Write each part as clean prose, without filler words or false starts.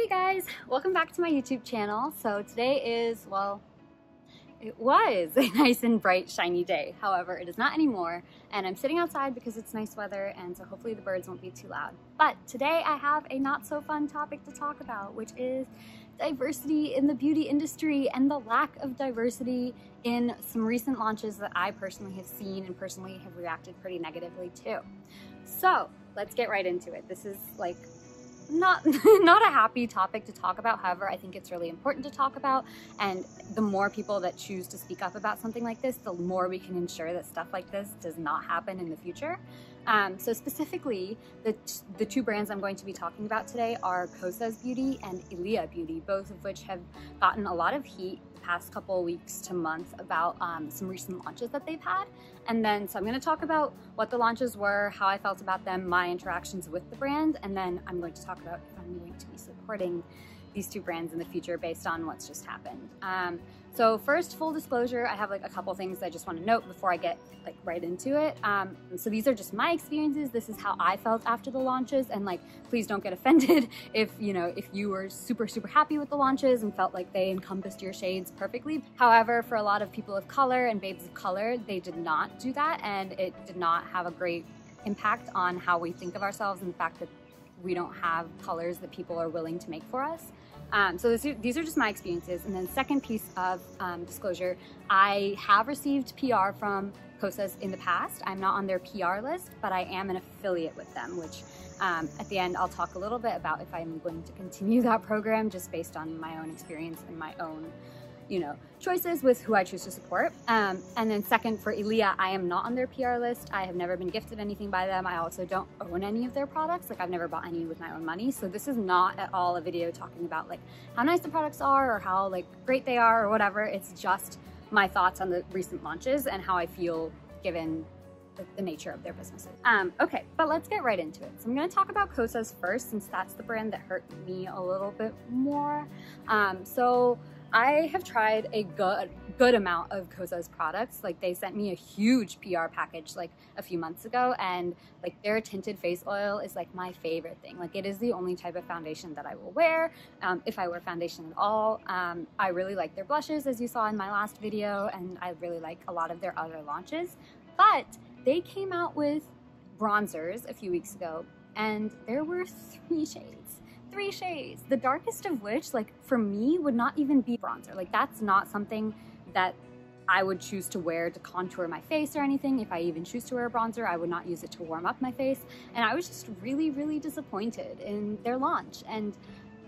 Hey guys, welcome back to my YouTube channel. So today is, well, it was a nice and bright shiny day. However, it is not anymore, and I'm sitting outside because it's nice weather, and so hopefully the birds won't be too loud. But today I have a not so fun topic to talk about, which is diversity in the beauty industry and the lack of diversity in some recent launches that I personally have seen and personally have reacted pretty negatively to. So let's get right into it. This is like not a happy topic to talk about. However, I think it's really important to talk about, and the more people that choose to speak up about something like this, the more we can ensure that stuff like this does not happen in the future. So specifically, the two brands I'm going to be talking about today are Kosas Beauty and Ilia Beauty, both of which have gotten a lot of heat the past couple weeks to months about some recent launches that they've had. And then, so I'm going to talk about what the launches were, how I felt about them, my interactions with the brand, and then I'm going to talk about if I'm going to be supporting these two brands in the future based on what's just happened. So first, full disclosure, I have like a couple things I just want to note before I get like right into it. So these are just my experiences. This is how I felt after the launches, and like, please don't get offended if you were super happy with the launches and felt like they encompassed your shades perfectly. However, for a lot of people of color and babes of color, they did not do that, and it did not have a great impact on how we think of ourselves and the fact that we don't have colors that people are willing to make for us. So these are just my experiences. And then second piece of disclosure, I have received PR from Kosas in the past. I'm not on their PR list, but I am an affiliate with them, which at the end I'll talk a little bit about if I'm going to continue that program just based on my own experience and my own choices with who I choose to support. And then second, for Ilia, I am not on their PR list. I have never been gifted anything by them. I also don't own any of their products. Like, I've never bought any with my own money. So this is not at all a video talking about like how nice the products are or how like great they are or whatever. It's just my thoughts on the recent launches and how I feel given the nature of their businesses. Okay, but let's get right into it. So I'm gonna talk about Kosas first, since that's the brand that hurt me a little bit more. So I have tried a good amount of Kosas products. Like, they sent me a huge PR package like a few months ago, and like their tinted face oil is like my favorite thing. Like, it is the only type of foundation that I will wear, if I wear foundation at all. I really like their blushes, as you saw in my last video, and I really like a lot of their other launches. But they came out with bronzers a few weeks ago, and there were 3 shades. 3 shades, the darkest of which, like, for me, would not even be bronzer. Like, that's not something that I would choose to wear to contour my face or anything. If I even choose to wear a bronzer, I would not use it to warm up my face. And I was just really disappointed in their launch, and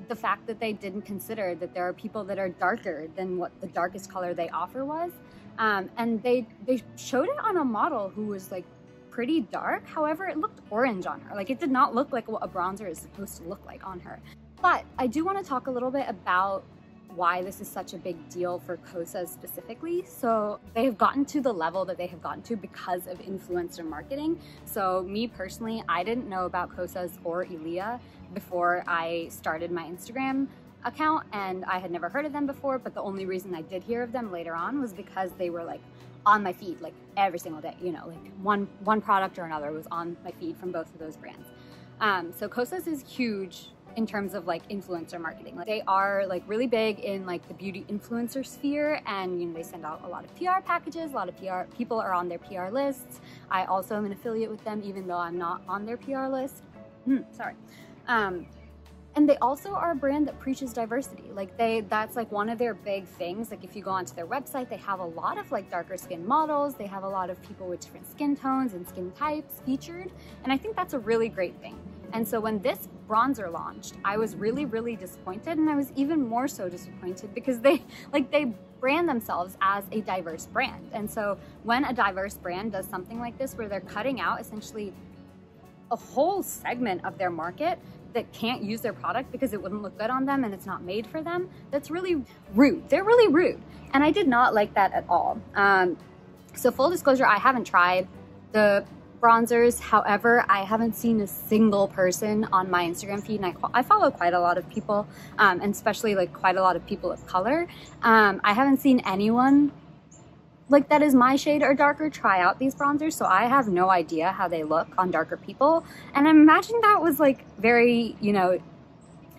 the fact that they didn't consider that there are people that are darker than what the darkest color they offer was. And they showed it on a model who was like pretty dark. However, it looked orange on her. Like, it did not look like what a bronzer is supposed to look like on her. But I do want to talk a little bit about why this is such a big deal for Kosas specifically. So they have gotten to the level that they have gotten to because of influencer marketing. So me personally, I didn't know about Kosas or Ilia before I started my Instagram account, and I had never heard of them before, but the only reason I did hear of them later on was because they were like on my feed like every single day, like one product or another was on my feed from both of those brands. So Kosas is huge in terms of like influencer marketing. Like, they are like really big in like the beauty influencer sphere, and they send out a lot of PR packages. A lot of PR people are on their PR lists. I also am an affiliate with them, even though I'm not on their PR list. Sorry. And they also are a brand that preaches diversity. Like, that's like one of their big things. Like, if you go onto their website, they have a lot of like darker skin models. They have a lot of people with different skin tones and skin types featured. And I think that's a really great thing. And so when this bronzer launched, I was really disappointed, and I was even more so disappointed because they brand themselves as a diverse brand. And so when a diverse brand does something like this, where they're cutting out essentially a whole segment of their market that can't use their product because it wouldn't look good on them and it's not made for them, that's really rude. They're really rude. And I did not like that at all. So full disclosure, I haven't tried the bronzers. However, I haven't seen a single person on my Instagram feed, and I follow quite a lot of people, and especially like quite a lot of people of color. I haven't seen anyone like that is my shade or darker try out these bronzers, so I have no idea how they look on darker people. And I imagine that was like very,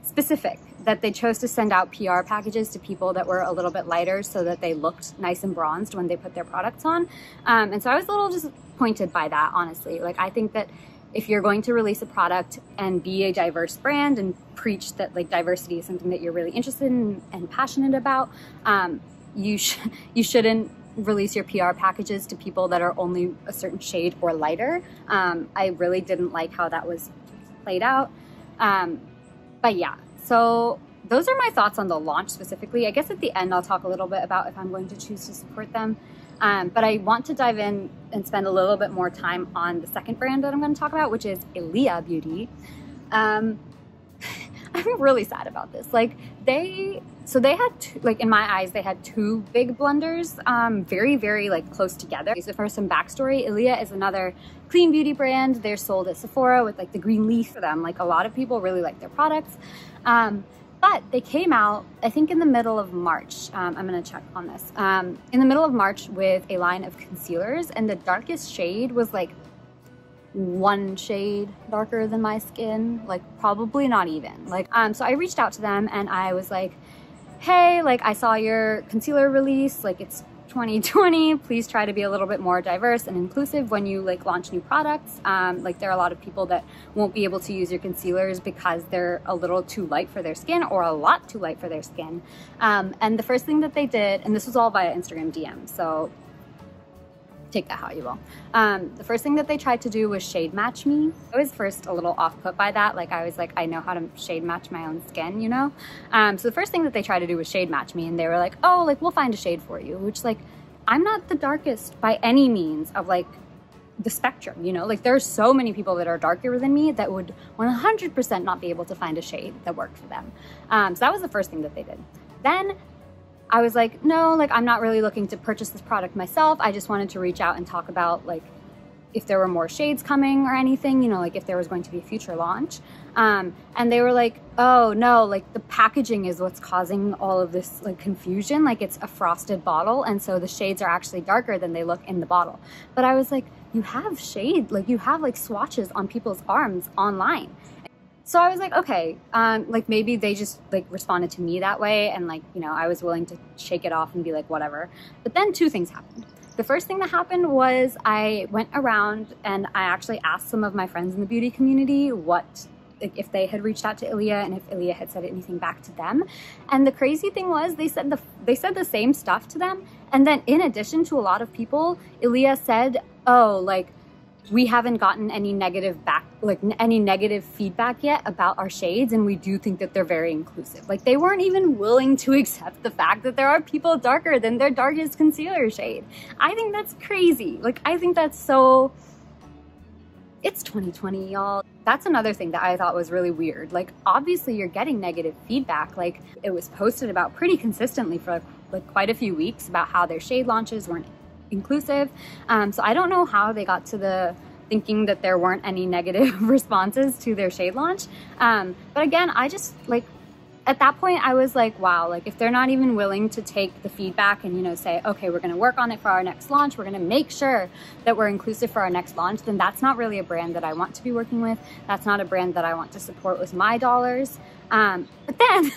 specific, that they chose to send out PR packages to people that were a little bit lighter so that they looked nice and bronzed when they put their products on. And so I was a little disappointed by that, honestly. Like, I think that if you're going to release a product and be a diverse brand and preach that like diversity is something that you're really interested in and passionate about, you shouldn't release your PR packages to people that are only a certain shade or lighter. I really didn't like how that was played out. But yeah, so those are my thoughts on the launch specifically. I guess at the end I'll talk a little bit about if I'm going to choose to support them. But I want to dive in and spend a little bit more time on the second brand that I'm going to talk about, which is Ilia Beauty. I'm really sad about this. Like, they had two, like, in my eyes, they had two big blunders, very, very like close together. So for some backstory, Ilia is another clean beauty brand. They're sold at Sephora with like the green leaf for them. Like, a lot of people really like their products. But they came out, I think, in the middle of March. I'm gonna check on this. In the middle of March with a line of concealers, and the darkest shade was like one shade darker than my skin, like probably not even. Like, so I reached out to them and I was like, hey, like, I saw your concealer release, like, it's 2020, please try to be a little bit more diverse and inclusive when you like launch new products. Like, there are a lot of people that won't be able to use your concealers because they're a little too light for their skin or a lot too light for their skin. And the first thing that they did, and this was all via Instagram DM, so take that how you will. The first thing that they tried to do was shade match me. I was first a little off put by that. Like, I was like, I know how to shade match my own skin, you know? So the first thing that they tried to do was shade match me, and they were like, oh, like, we'll find a shade for you, which, like, I'm not the darkest by any means of like the spectrum, you know? Like, there's so many people that are darker than me that would 100% not be able to find a shade that worked for them. So that was the first thing that they did. Then I was like, no, like, I'm not really looking to purchase this product myself. I just wanted to reach out and talk about like if there were more shades coming or anything, you know, like if there was going to be a future launch. And they were like, oh no, like the packaging is what's causing all of this like confusion. Like, it's a frosted bottle, and so the shades are actually darker than they look in the bottle. But I was like, you have shade, like you have like swatches on people's arms online. So I was like, okay, like maybe they just like responded to me that way, and like, you know, I was willing to shake it off and be like, whatever. But then two things happened. The first thing that happened was I went around and I actually asked some of my friends in the beauty community if they had reached out to Ilia and if Ilia had said anything back to them. And the crazy thing was they said the same stuff to them. And then in addition to a lot of people, Ilia said, oh, like, we haven't gotten any negative feedback yet about our shades, and we do think that they're very inclusive. Like, they weren't even willing to accept the fact that there are people darker than their darkest concealer shade. I think that's crazy. Like, I think that's so... It's 2020, y'all. That's another thing that I thought was really weird. Like, obviously you're getting negative feedback. Like, it was posted about pretty consistently for like quite a few weeks about how their shade launches weren't inclusive. So I don't know how they got to the thinking that there weren't any negative responses to their shade launch. But again, I just like, at that point I was like, wow, like if they're not even willing to take the feedback and, you know, say, okay, we're going to work on it for our next launch, we're going to make sure that we're inclusive for our next launch, then that's not really a brand that I want to be working with. That's not a brand that I want to support with my dollars. But then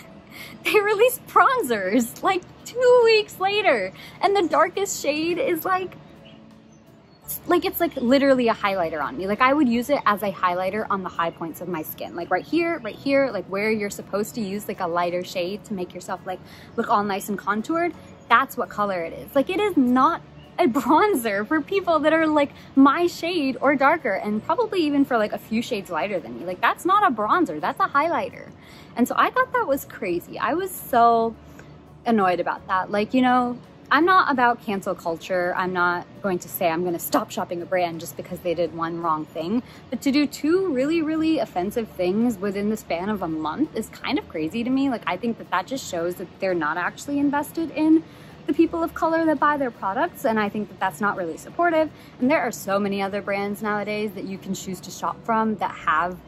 they released bronzers like 2 weeks later, and the darkest shade is like it's like literally a highlighter on me. Like, I would use it as a highlighter on the high points of my skin, like right here, like where you're supposed to use like a lighter shade to make yourself like look all nice and contoured. That's what color it is. Like, it is not a bronzer for people that are like my shade or darker, and probably even for like a few shades lighter than me. Like, that's not a bronzer, that's a highlighter. And so I thought that was crazy. I was so annoyed about that. Like, you know, I'm not about cancel culture. I'm not going to say I'm going to stop shopping a brand just because they did one wrong thing. But to do two really, really offensive things within the span of a month is kind of crazy to me. Like, I think that that just shows that they're not actually invested in the people of color that buy their products, and I think that that's not really supportive. And there are so many other brands nowadays that you can choose to shop from that have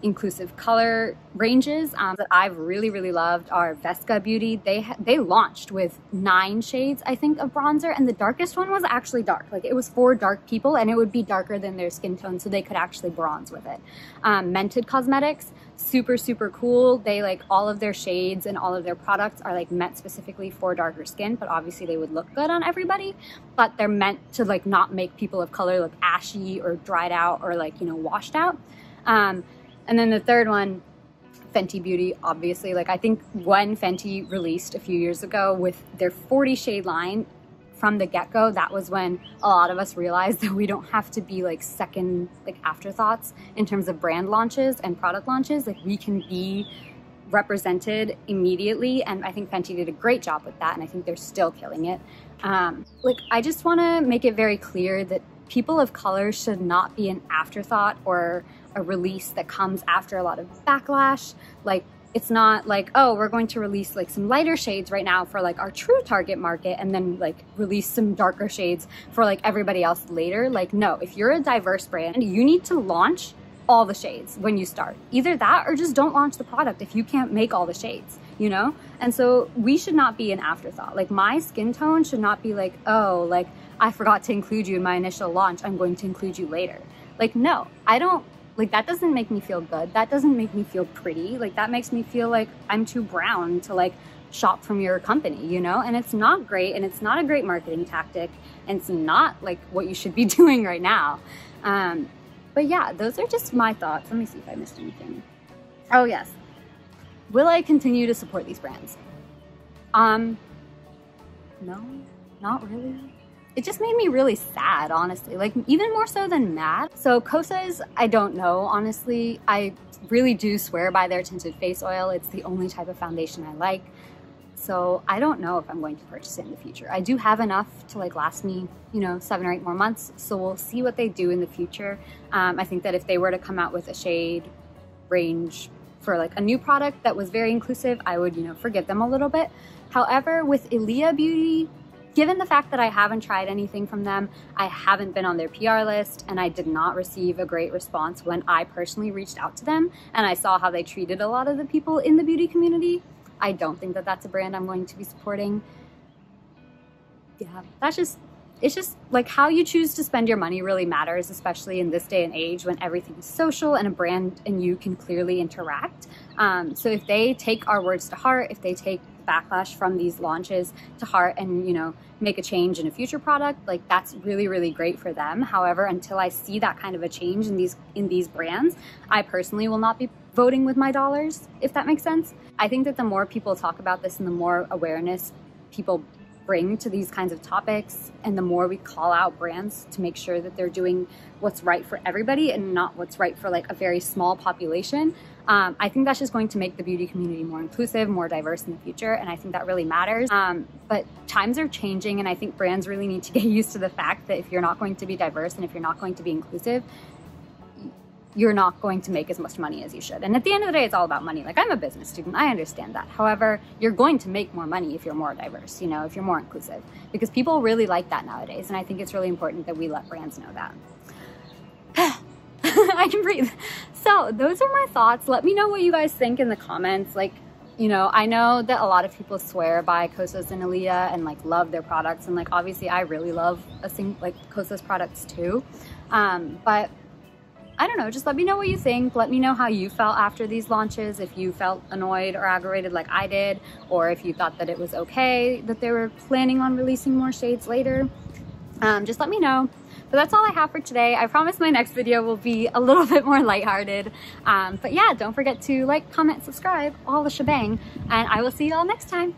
inclusive color ranges that I've really loved are Vesca Beauty. They launched with 9 shades, I think, of bronzer, and the darkest one was actually dark. Like, it was for dark people, and it would be darker than their skin tone, so they could actually bronze with it. Mented Cosmetics, super cool. They, like, all of their shades and all of their products are like meant specifically for darker skin, but obviously they would look good on everybody, but they're meant to like not make people of color look ashy or dried out or like, you know, washed out. And then the third one, Fenty Beauty, obviously. Like, I think when Fenty released a few years ago with their 40 shade line from the get-go, that was when a lot of us realized that we don't have to be like second, like afterthoughts in terms of brand launches and product launches. Like, we can be represented immediately, and I think Fenty did a great job with that, and I think they're still killing it. Like, I just want to make it very clear that people of color should not be an afterthought or a release that comes after a lot of backlash. Like, it's not like, oh, we're going to release like some lighter shades right now for like our true target market and then like release some darker shades for like everybody else later. Like, no, if you're a diverse brand, you need to launch all the shades when you start. Either that or just don't launch the product if you can't make all the shades, you know? And so we should not be an afterthought. Like, my skin tone should not be like, oh, like, I forgot to include you in my initial launch, I'm going to include you later. Like, no, I don't, like, that doesn't make me feel good. That doesn't make me feel pretty. Like, that makes me feel like I'm too brown to like shop from your company, you know? And it's not great, and it's not a great marketing tactic, and it's not like what you should be doing right now. But yeah, those are just my thoughts. Let me see if I missed anything. Oh yes. Will I continue to support these brands? No, not really. It just made me really sad, honestly, like even more so than mad. So Kosas, I don't know, honestly. I really do swear by their tinted face oil. It's the only type of foundation I like. So I don't know if I'm going to purchase it in the future. I do have enough to like last me, you know, 7 or 8 more months. So we'll see what they do in the future. I think that if they were to come out with a shade range for like a new product that was very inclusive, I would, you know, forgive them a little bit. However, with Ilia Beauty, given the fact that I haven't tried anything from them, I haven't been on their PR list, and I did not receive a great response when I personally reached out to them and I saw how they treated a lot of the people in the beauty community, I don't think that that's a brand I'm going to be supporting. Yeah, it's just like how you choose to spend your money really matters, especially in this day and age when everything is social and a brand and you can clearly interact. So if they take our words to heart, if they take backlash from these launches to heart and, you know, make a change in a future product, like, that's really great for them. However, until I see that kind of a change in these brands, I personally will not be voting with my dollars, if that makes sense. I think that the more people talk about this and the more awareness people bring to these kinds of topics, and the more we call out brands to make sure that they're doing what's right for everybody and not what's right for like a very small population, I think that's just going to make the beauty community more inclusive, more diverse in the future, and I think that really matters. But times are changing, and I think brands really need to get used to the fact that if you're not going to be diverse and if you're not going to be inclusive, you're not going to make as much money as you should. And at the end of the day, it's all about money. Like, I'm a business student, I understand that. However, you're going to make more money if you're more diverse, you know, if you're more inclusive, because people really like that nowadays. And I think it's really important that we let brands know that. I can breathe. So those are my thoughts. Let me know what you guys think in the comments. Like, you know, I know that a lot of people swear by Kosas and Ilia and like love their products. And like, obviously I really love like Kosas products too. But I don't know, just let me know what you think. Let me know how you felt after these launches, if you felt annoyed or aggravated like I did, or if you thought that it was okay that they were planning on releasing more shades later. Just let me know. But that's all I have for today. I promise my next video will be a little bit more lighthearted. But yeah, don't forget to like, comment, subscribe, all the shebang, and I will see you all next time.